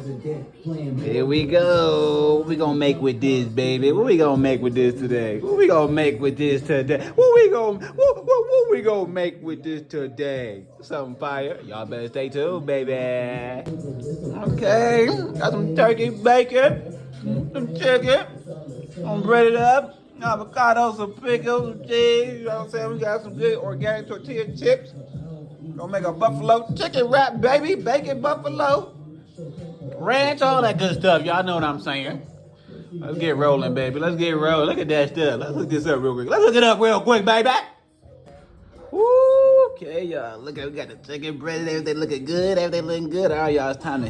Here we go. What we gonna make with this, baby? What we gonna make with this today? What we gonna make with this today? What we gonna make with this today? Something fire. Y'all better stay tuned, baby. Okay, got some turkey bacon, some chicken. I'm bread it up. Avocado, some pickles, some cheese. You know what I'm saying? We got some good organic tortilla chips. Gonna make a buffalo chicken wrap, baby. Bacon buffalo. Ranch, all that good stuff. Y'all know what I'm saying. Let's get rolling, baby. Let's get rolling. Look at that stuff. Let's look this up real quick. Let's look it up real quick, baby. Woo, okay, y'all. Look at, we got the chicken bread. Everything looking good. Everything looking good. All right, y'all. It's time to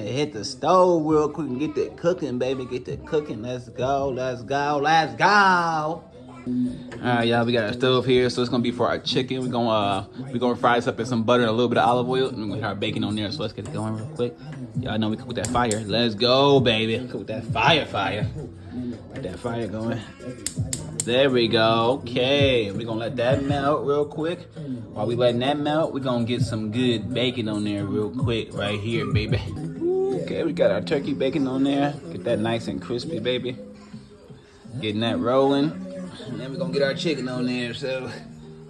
hit the stove real quick and get that cooking, baby. Get that cooking. Let's go. Let's go. Let's go. All right, y'all. We got our stove here, so it's gonna be for our chicken. We're gonna fry this up in some butter and a little bit of olive oil, and we're gonna put our bacon on there. So let's get it going real quick. Y'all know we cook with that fire. Let's go, baby. Cook with that fire. Get that fire going. There we go. Okay, we're gonna let that melt real quick. While we letting that melt, we're gonna get some good bacon on there real quick right here, baby. Okay, we got our turkey bacon on there. Get that nice and crispy, baby. Getting that rolling. And then we're gonna get our chicken on there. So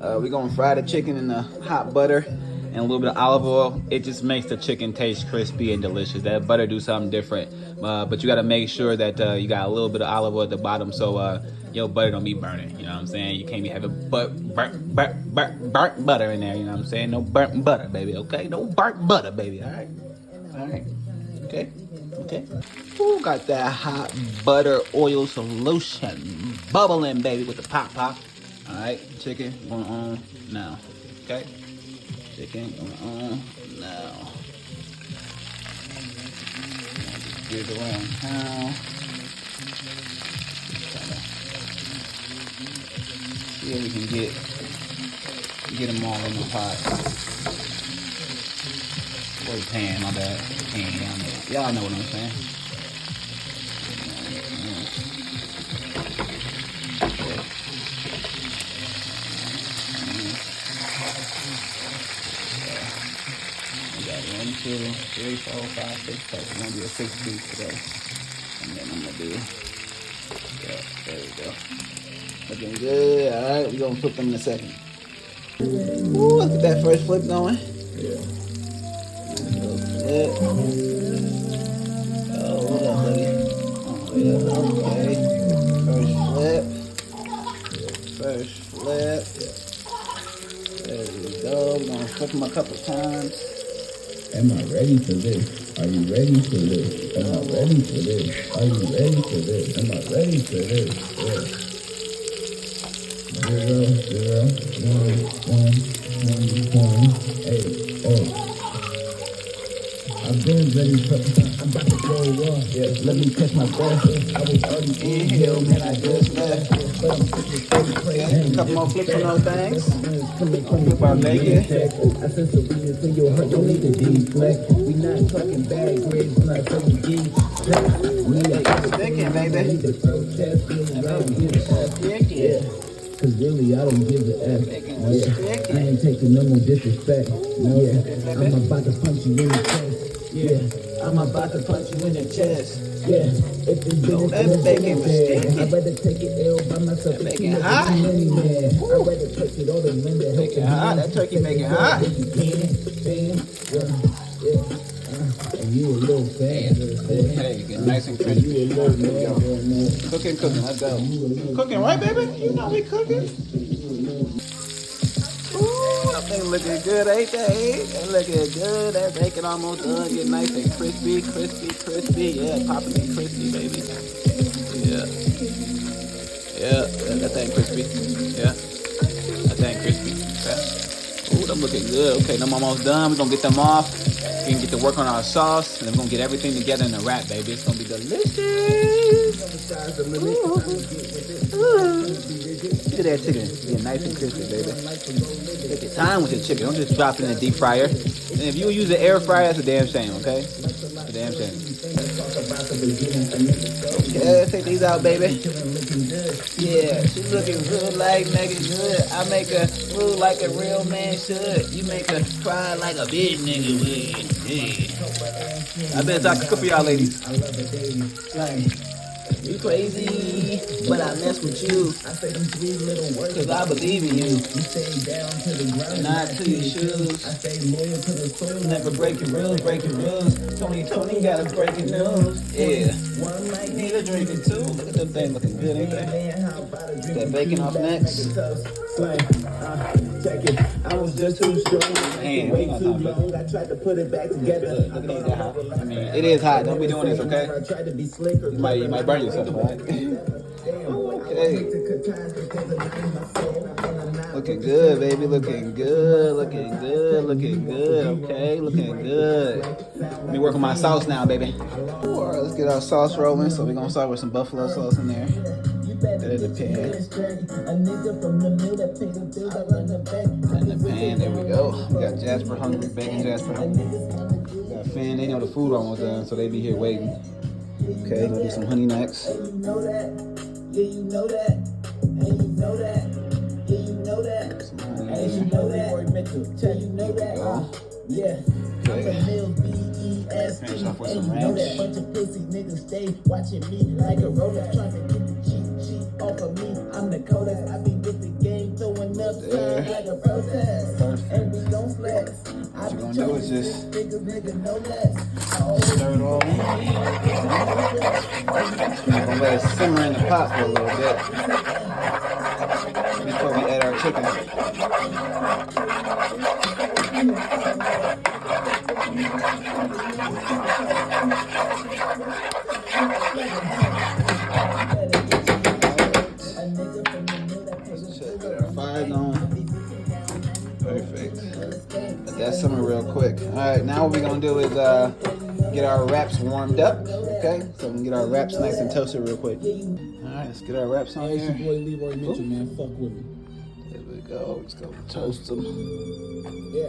we're gonna fry the chicken in the hot butter and a little bit of olive oil. It just makes the chicken taste crispy and delicious. That butter do something different. But you gotta make sure that you got a little bit of olive oil at the bottom so your butter don't be burning. You know what I'm saying? You can't be having burnt butter in there. You know what I'm saying? No burnt butter, baby. Okay? No burnt butter, baby. All right. Okay. Ooh, got that hot butter oil solution bubbling, baby, with the pop. All right, chicken going on now. Okay, chicken going on now. Just get around now. See if we can get them all in the pot. Or the pan, my bad. Pan, y'all know what I'm saying. We got 1, 2, 3, 4, 5, 6 cups. We're gonna do a 6 piece today. And then I'm gonna do, there we go. Looking good. All right, we're gonna flip them in a second. Ooh, let's get that first flip going. Yeah. Oh, what up, buddy? Oh, yeah, okay. First flip. There we go. We're gonna flip them a couple times. Am I ready for this? Are you ready for this? Am I ready for this? Are you ready for this? Am I ready for this? Yeah. 0, 0, 1, 8. I've been ready for I'm about to go raw. Yeah, let me catch my breath. I was already in here, man. I just left. A couple more flips on those things. Flip our bacon. I sense the weakness in your heart. Don't need to deflect. We not talking bad grades. We're not talking deep. Sticking, baby. Sticking. Cause really, I don't give a F. Yeah. I ain't taking no more disrespect. Yeah, I'm about to punch you in the chest. Yeah, I'm about to punch you in the chest. Yeah, if it's been that bacon was sticking. I'd rather take it ill by myself. Making hot. I'd rather touch it all the men that help Making hot. That turkey making hot. And you a little fan. Hey, get nice and crispy. You a little man. Cooking. Let's go. Cooking, right, baby? You know we cooking. Ooh, that thing looking good, ain't they? They looking good. That bacon almost done. Get nice and crispy. Yeah, popping and crispy, baby. Yeah, that thing crispy. Yeah, that thing crispy. Yeah. Ooh, them looking good. Okay, them almost done. We're gonna get them off. We can get to work on our sauce, and then we're gonna get everything together in a wrap, baby. It's gonna be delicious. Look at that chicken. Get nice and crispy, baby. Take your time with your chicken. Don't just drop it in the deep fryer. And if you use an air fryer, that's a damn shame, okay? It's a damn shame. Yeah, let's take these out, baby. Yeah, she's looking good like making good. I make her move like a real man should. You make her cry like a bitch nigga would. Yeah. I bet y'all cook for y'all ladies. I love it, baby. Like, you crazy, but I mess with you. I say them 3 little words, Cause I believe in you. You stay down to the ground, Not to your shoes. I stay loyal to the soul, Never break your rules, break your rules. Tony got us breaking news. Yeah. One night, Need a drink or two. Look at them things looking good, ain't they? That bacon off next. Check it. I was just too strong. Man, we Way gonna too talk about long. I tried to put it back together. Look at these hot. I mean, it is hot. Don't be doing this, okay? I tried to be slick or You might burn yourself, right? Okay. Looking good, baby. Looking good. Looking good. Looking good. Okay. Looking good. Let me work on my sauce now, baby. All right, let's get our sauce rolling. So we're gonna start with some buffalo sauce in there. That in the pan. In the pan, there we go. We got Jasper hungry, bacon Jasper hungry. Got Finn, they know the food almost done, so they be here waiting. Okay, gonna do some honey next. Yeah, you know that. And you know that. Yeah, you know that. Some honey And you there. know that. Tell you know that. Yeah. Okay. Finish off with some ranch. Bunch of pussy niggas stay watching me like a roller trying to get the cheat off of me. I'm the coldest. I be with the game throwing up signs like a protest. Perfect. And we don't flex. What you gonna do is just nigga know less. stir it all in. I'm gonna let it simmer in the pot for a little bit before we add our chicken. Check our fire going. Perfect. Let that simmer real quick. All right, now what we're gonna do is get our wraps warmed up. Okay, so we can get our wraps nice and toasted real quick. All right, let's get our wraps on Hey, it's your here. boy Leroy Mitchell, man. Fuck with me. There we go. Let's go toast them. Yeah.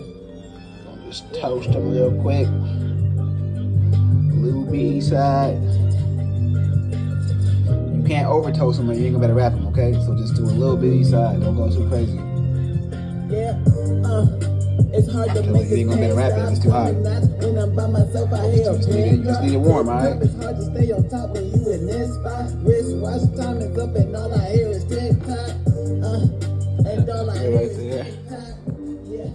Gonna just toast them real quick. Little bitty side. You can't over toast them or you ain't gonna better wrap them, okay? So just do a little bitty side. Don't go too crazy. Yeah, it's hard to Cause make you ain't gonna better wrap it if it's too hot. When I'm by myself, I hear a You just need it warm, alright? It's hard to stay on top when you in this spot. Wristwatch time is up and all I hear is tick tock. And all I hear Right is there. tick tock. Yeah,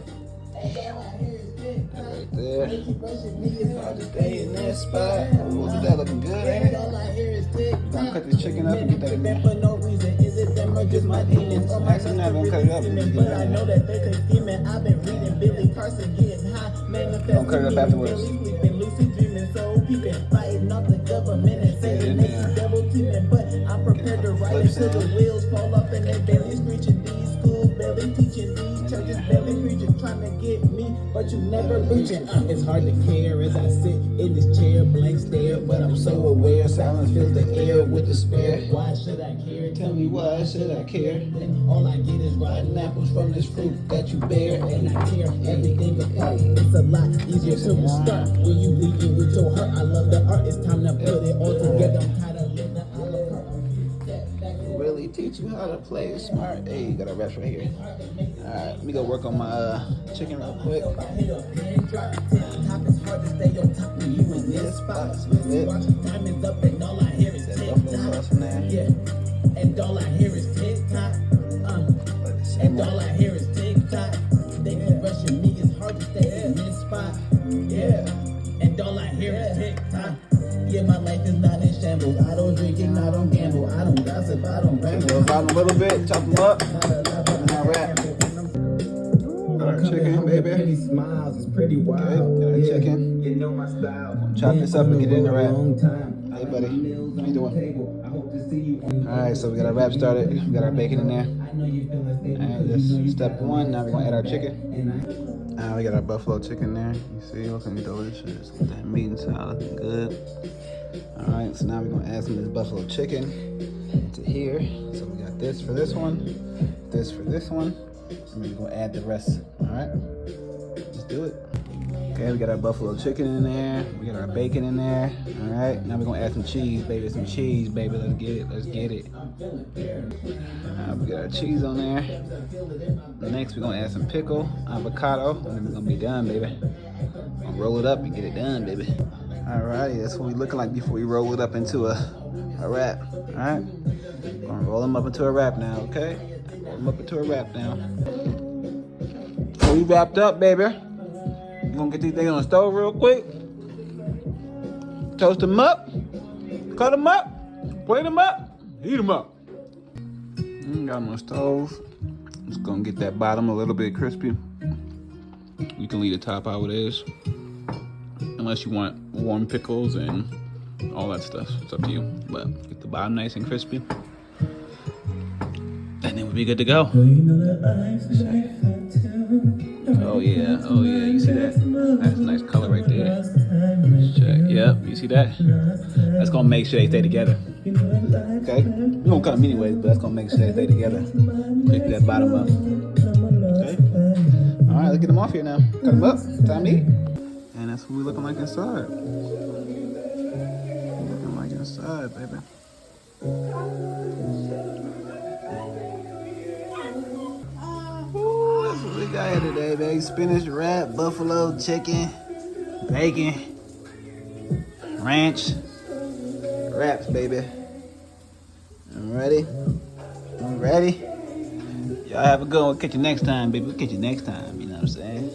and all I hear is tick tock. Right there. They keep rushing me, it's hard to stay in this spot. Look at that looking good, ain't And it? all I hear is tick I'm gonna tock. cut this chicken up and get that in there. For no reason, is it them or just my demons? Or my Actually, not gonna cut it up. scheming, but I know that they could scheming. I've been reading Billy Carson, getting high, manifesting. Don't cut it up afterwards. Sleeping, lucid dreaming, so peeping, fighting off the government and saying they keep double teaming. But I'm prepared to ride until the wheels fall off and they barely screeching. These schools barely teaching, these churches barely preaching, trying to get me, but you never reaching. It's hard to care as I sit in this chair, blank stare, but I'm so aware. Silence fills the air with despair. Why should I care? Tell me why should I care? All I get is rotten apples from this fruit that you bear, and I tear everything apart. It's a lot easier to restart when you leave it with your heart. I love the art. It's time to put it all together. I'm tired of living a la carte. Really teach you how to play smart. Hey, you got a wraps right here. Alright, let me go work on my chicken real quick. Top is hard to stay on top when you in this spot. Watch time is up and all I hear is That tick buffalo sauce in there. Yeah, and all I hear is tick tock. And all I hear is tick tock. They keep rushing me. It's hard to stay in this spot. Yeah, and all I hear is tick tock. Yeah, my life is not in shambles. I don't drink and I don't gamble. I don't gossip. I don't Okay, ramble. go about a little bit, chop them up. Now wrap. Got our chicken, baby. Pretty smiles. It's pretty wild. Okay, got our chicken. You know my style. Chop this up and get it in the wrap. Time. Hey, buddy. How you doing? I hope to see you on Alright, so we got our wrap started. We got our bacon in there. I know you feel the same. Alright, this step one. Now we're gonna add our chicken. And We got our buffalo chicken there. You see, looking delicious. That meat and salad looking good. Alright, so now we're gonna add some of this buffalo chicken into here. So we got this for this one, this for this one, and we're gonna add the rest. Alright, let's do it. Okay, we got our buffalo chicken in there. We got our bacon in there. Alright, now we're gonna add some cheese, baby. Some cheese, baby. Let's get it. Let's get it. We got our cheese on there. Next, we're gonna add some pickle, avocado, and then we're gonna be done, baby. Gonna roll it up and get it done, baby. Alrighty, that's what we looking like before we roll it up into a wrap. Alright? Gonna roll them up into a wrap now, okay? Roll them up into a wrap now. So we wrapped up, baby. You gonna get these things on the stove real quick. Toast them up. Cut them up. Plate them up. Heat them up. Got them on the stove. Just gonna get that bottom a little bit crispy. You can leave the top how it is. Unless you want warm pickles and all that stuff. It's up to you. But get the bottom nice and crispy. And then we'll be good to go. Oh yeah, you see that? That's a nice color right there. Check, yep, you see that? That's gonna make sure they stay together. Okay? We're gonna cut them anyways, but that's gonna make sure they stay together. Pick that bottom up. Okay? Alright, let's get them off here now. Cut them up, time to eat. And that's what we looking like inside. Looking like inside, baby. That's what we got here today, baby. Spinach wrap, buffalo chicken, bacon, ranch, wraps, baby. I'm ready. I'm ready. Y'all have a good one. Catch you next time, baby. We'll catch you next time. You know what I'm saying?